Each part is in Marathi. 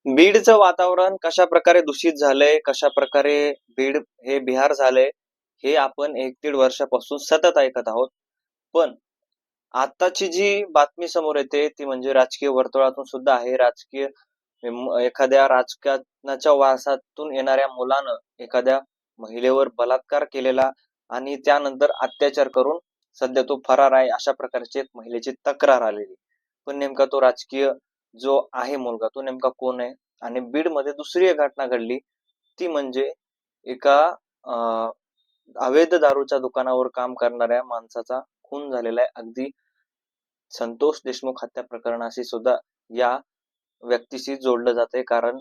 बीडचं वातावरण कशा प्रकारे दूषित झालंय, कशा प्रकारे बीड हे बिहार झालंय, हे आपण 1-1.5 वर्षापासून सतत ऐकत आहोत. पण आताची जी बातमी समोर येते ती म्हणजे राजकीय वर्तुळातून सुद्धा आहे. एखाद्या राजकारणाच्या वारसातून येणाऱ्या मुलानं एखाद्या महिलेवर बलात्कार केलेला आणि त्यानंतर अत्याचार करून सध्या तो फरार आहे, अशा प्रकारची एक महिलेची तक्रार आलेली. पण नेमका तो राजकीय जो आहे मुलगा तो नेमका कोण आहे? आणि बीडमध्ये दुसरी एक घटना घडली, ती म्हणजे एका अवैध दारूच्या दुकानावर काम करणाऱ्या माणसाचा खून झालेला आहे. अगदी संतोष देशमुख हत्या प्रकरणाशी सुद्धा या व्यक्तीशी जोडलं जाते, कारण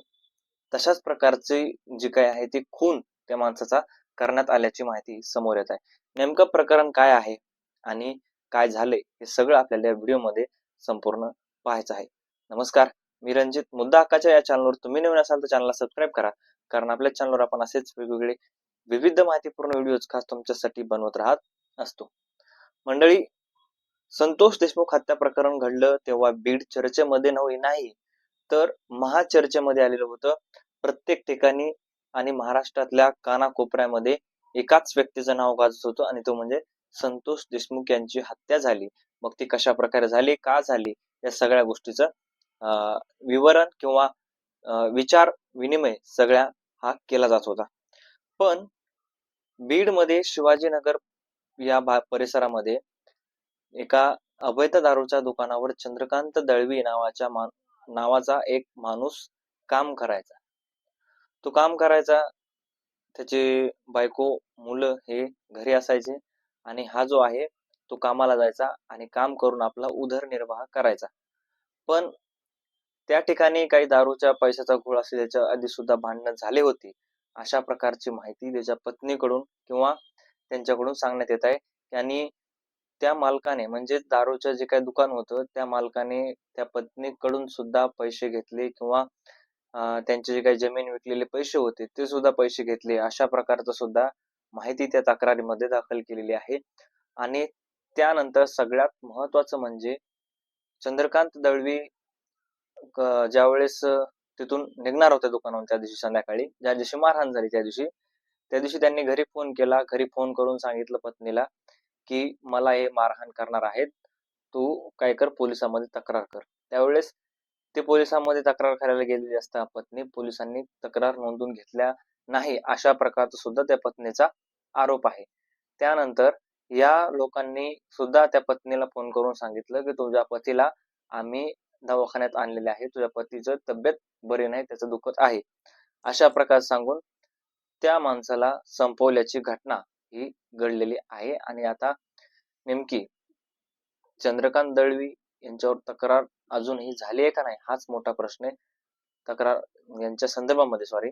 तशाच प्रकारचे जे काही आहे ते खून त्या माणसाचा करण्यात आल्याची माहिती समोर येत आहे. नेमकं प्रकरण काय आहे आणि काय झाले हे सगळं आपल्याला या व्हिडिओमध्ये संपूर्ण पाहायचं आहे. नमस्कार, मी रणजित. मुद्दा हक्काच्या या चॅनलवर तुम्ही नवीन असाल तर चॅनलला सबस्क्राईब करा, कारण आपल्या चॅनलवर आपण असेच वेगवेगळे विविध माहितीपूर्ण व्हिडिओज खास तुमच्यासाठी बनवत राहत असतो. मंडळी, संतोष देशमुख हत्या प्रकरण घडलं तेव्हा बीड चर्चेमध्ये नाही तर महाचर्चेमध्ये आलेलं होतं. प्रत्येक ठिकाणी आणि महाराष्ट्रातल्या कानाकोपऱ्यामध्ये एकाच व्यक्तीचं नाव गाजत होतं आणि तो म्हणजे संतोष देशमुख यांची हत्या झाली. मग ती कशा प्रकारे झाली, का झाली, या सगळ्या गोष्टीचं विवरण किंवा विचार विनिमय सगळ्या हा केला जात होता. पण बीडमध्ये शिवाजीनगर या परिसरामध्ये एका अवैध दारूच्या दुकानावर चंद्रकांत दळवी नावाचा एक माणूस काम करायचा. तो काम करायचा, त्याची बायको, मुलं हे घरी असायचे आणि हा जो आहे तो कामाला जायचा आणि काम करून आपला उदरनिर्वाह करायचा. पण त्या ठिकाणी काही दारूच्या पैशाचा घोळ असेल, त्याच्या आधी सुद्धा भांडणं झाले होती, अशा प्रकारची माहिती त्याच्या पत्नीकडून किंवा त्यांच्याकडून सांगण्यात येत आहे. आणि त्या मालकाने म्हणजे दारूचं जे काही दुकान होतं त्या मालकाने त्या पत्नीकडून सुद्धा पैसे घेतले किंवा त्यांचे जे काही जमीन विकलेले पैसे होते ते सुद्धा पैसे घेतले, अशा प्रकारचं सुद्धा माहिती त्या तक्रारीमध्ये दाखल केलेली आहे. आणि त्यानंतर सगळ्यात महत्वाचं म्हणजे चंद्रकांत दळवी ज्यावेळेस तिथून निघणार होते दुकानावरून त्या दिवशी संध्याकाळी, ज्या दिवशी मारहाण झाली त्या दिवशी त्यांनी घरी फोन केला. घरी फोन करून सांगितलं पत्नीला की मला हे मारहाण करणार आहेत, तू काय कर, पोलिसांमध्ये तक्रार कर. त्यावेळेस ते पोलिसांमध्ये तक्रार करायला गेलेली असता पत्नी पोलिसांनी तक्रार नोंदवून घेतल्या नाही, अशा प्रकारचा सुद्धा त्या पत्नीचा आरोप आहे. त्यानंतर या लोकांनी सुद्धा त्या पत्नीला फोन करून सांगितलं की तुझ्या पतीला आम्ही दवाखान्यात आणलेले आहे, तुझ्या पतीचं तब्येत बरी नाही, त्याचं दुखत आहे, अशा प्रकार सांगून त्या माणसाला संपवल्याची घटना ही घडलेली आहे. आणि आता नेमकी चंद्रकांत दळवी यांच्यावर तक्रार अजूनही झाली आहे का नाही, हाच मोठा प्रश्न आहे. तक्रार यांच्या संदर्भामध्ये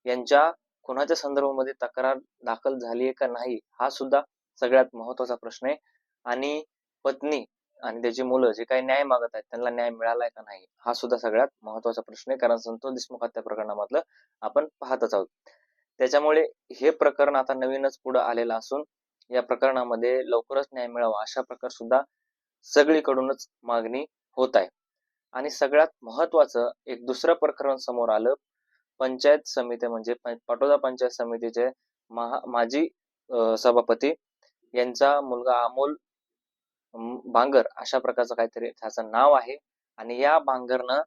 यांच्या कोणाच्या संदर्भामध्ये तक्रार दाखल झाली आहे का नाही, हा सुद्धा सगळ्यात महत्वाचा प्रश्न आहे. आणि पत्नी आणि त्याची मुलं जे काही न्याय मागत आहेत त्यांना न्याय मिळालाय का नाही, हा सुद्धा सगळ्यात महत्वाचा प्रश्न आहे, कारण संतोष देशमुख हत्या प्रकरणामधलं आपण पाहतच आहोत. त्याच्यामुळे हे प्रकरण आता नवीनच पुढे आलेलं असून या प्रकरणामध्ये लवकरच न्याय मिळावा अशा प्रकार सुद्धा सगळीकडूनच मागणी होत आहे. आणि सगळ्यात महत्वाचं एक दुसरं प्रकरण समोर आलं. पंचायत समिती म्हणजे पाटोदा पंचायत समितीचे माजी सभापती यांचा मुलगा अमोल बांगर, अशा प्रकारचं काहीतरी त्याचं नाव आहे. आणि या बांगरनं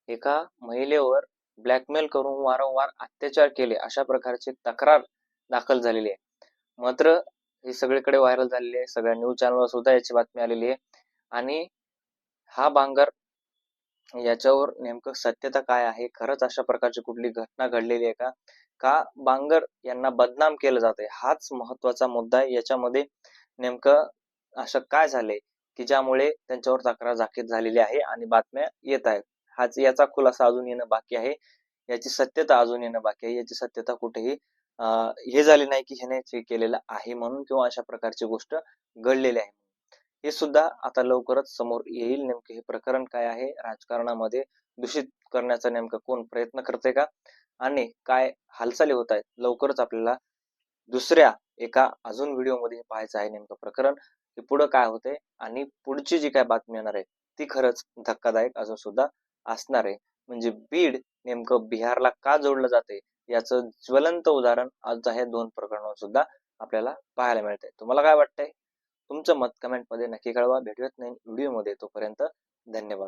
एका महिलेवर ब्लॅकमेल करून वारंवार अत्याचार केले, अशा प्रकारची तक्रार दाखल झालेली आहे. मात्र हे सगळीकडे व्हायरल झालेली आहे, सगळ्या न्यूज चॅनलवर सुद्धा याची बातमी आलेली आहे. आणि हा बांगर याच्यावर नेमकं सत्यता काय आहे, खरंच अशा प्रकारची कुठली घटना घडलेली आहे का बांगर यांना बदनाम केलं जातंय, हाच महत्वाचा मुद्दा आहे. याच्यामध्ये नेमकं असं काय झालंय की ज्यामुळे त्यांच्यावर तक्रार दाखल झालेली आहे आणि बातम्या येत आहेत. याचा खुलासा अजून येणं बाकी आहे, याची सत्यता अजून येणं बाकी आहे. याची सत्यता कुठेही हे झाली नाही की ह्याने हे केलेलं आहे म्हणून किंवा अशा प्रकारची गोष्ट घडलेली आहे, हे सुद्धा आता लवकरच समोर येईल. नेमके हे प्रकरण काय आहे, राजकारणामध्ये दूषित करण्याचा नेमका कोण प्रयत्न करते का आणि काय हालचाली होत आहेत, लवकरच आपल्याला दुसऱ्या एका अजून व्हिडिओमध्ये पाहायचं आहे नेमकं प्रकरण की पुढे काय होते आणि पुढची जी काय बातमी येणार आहे ती खरंच धक्कादायक अजून सुद्धा असणार आहे. म्हणजे बीड नेमकं नेमकं बिहारला का जोडलं जाते याचं ज्वलंत उदाहरण आज ह्या 2 प्रकरणावर सुद्धा आपल्याला पाहायला मिळतंय. तुम्हाला काय वाटतंय? तुमचं मत कमेंटमध्ये नक्की कळवा. भेटूयात नवीन व्हिडिओमध्ये. तोपर्यंत धन्यवाद.